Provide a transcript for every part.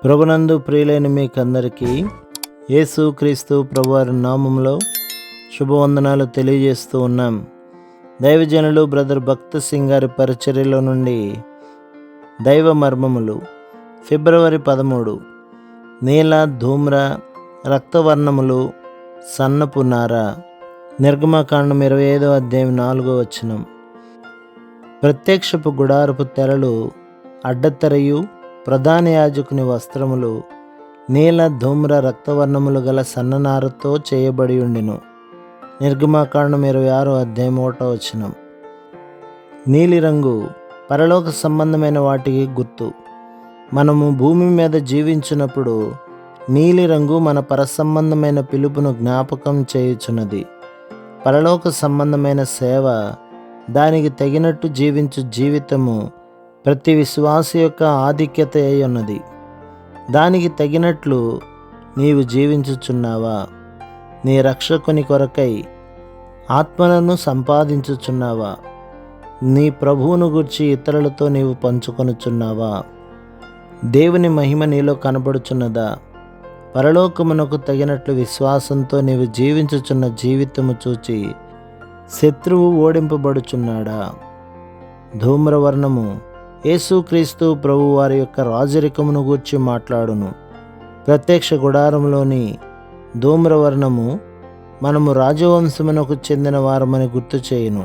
ప్రభునందు ప్రియులైన మీకందరికీ యేసుక్రీస్తు ప్రభువారి నామములో శుభవందనాలు తెలియజేస్తూ ఉన్నాం. దైవజనులు బ్రదర్ భక్త సింగ్ గారి పరిచర్యలో నుండి దైవ మర్మములు ఫిబ్రవరి 13. నీల ధూమ్ర రక్తవర్ణములు సన్నపు నార. నిర్గమకాండం 25వ అధ్యాయం 4వ వచనం. ప్రత్యక్షపు గుడారపు తెరలు అడ్డతెరయు ప్రధాన యాజకుని వస్త్రములు నీల ధూమ్ర రక్తవర్ణములు గల సన్ననారతో చేయబడి ఉండెను. నిర్గమకాండం 26వ అధ్యాయం 1వ వచనం. నీలిరంగు పరలోక సంబంధమైన వాటికి గుర్తు. మనము భూమి మీద జీవించినప్పుడు నీలిరంగు మన పరసంబంధమైన పిలుపును జ్ఞాపకం చేయుచున్నది. పరలోక సంబంధమైన సేవ, దానికి తగినట్టు జీవించు జీవితము ప్రతి విశ్వాసి యొక్క ఆధిక్యత అయి ఉన్నది. దానికి తగినట్లు నీవు జీవించుచున్నావా? నీ రక్షకుని కొరకై ఆత్మలను సంపాదించుచున్నావా? నీ ప్రభువును గూర్చి ఇతరులతో నీవు పంచుకొనుచున్నావా? దేవుని మహిమ నీలో కనబడుచున్నదా? పరలోకమునకు తగినట్లు విశ్వాసంతో నీవు జీవించుచున్న జీవితము చూచి శత్రువు ఓడింపబడుచున్నాడా? ధూమ్రవర్ణము యేసుక్రీస్తు ప్రభు వారి యొక్క రాజరికమును గూర్చి మాట్లాడును. ప్రత్యక్ష గుడారంలోని ధూమ్రవర్ణము మనము రాజవంశమునకు చెందిన వారమని గుర్తు చేయును.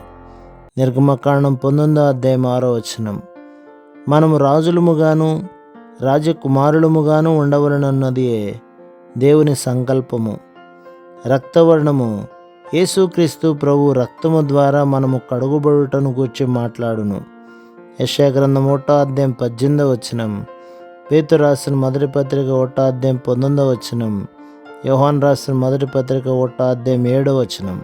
నిర్గమకాండం 19వ అధ్యాయం 6వ వచనం. మనము రాజులముగాను రాజకుమారులముగాను ఉండవలనన్నదియే దేవుని సంకల్పము. రక్తవర్ణము యేసుక్రీస్తు ప్రభు రక్తము ద్వారా మనము కడుగుబడుటను గూర్చి మాట్లాడును. యెషయా గ్రంథం 1వ అధ్యాయం 18వ వచనం. పేతురు రాసిన మొదటి పత్రిక 1వ అధ్యాయం 19వ వచనం. యోహాను రాసిన మొదటి పత్రిక 1వ అధ్యాయం 7వ వచనం.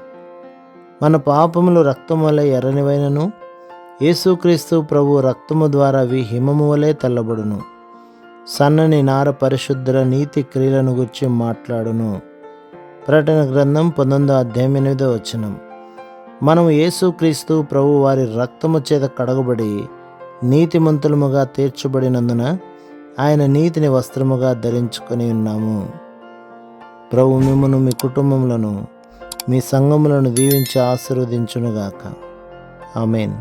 మన పాపములు రక్తము వలె ఎర్రనివైనను యేసుక్రీస్తు ప్రభు రక్తము ద్వారా అవి హిమము వలె తెల్లబడును. సన్నని నార పరిశుద్ధ నీతి క్రియలను గురించి మాట్లాడును. ప్రకటన గ్రంథం 19వ అధ్యాయం 8వ వచనం. మనము యేసుక్రీస్తు ప్రభు వారి రక్తము చేత కడగబడి నీతిమంతులముగా తీర్చబడినందున ఆయన నీతిని వస్త్రముగా ధరించుకొని ఉన్నాము. ప్రభు మిమ్మును, మీ కుటుంబములను, మీ సంఘములను దీవించి ఆశీర్వదించునుగాక. ఆమేన్.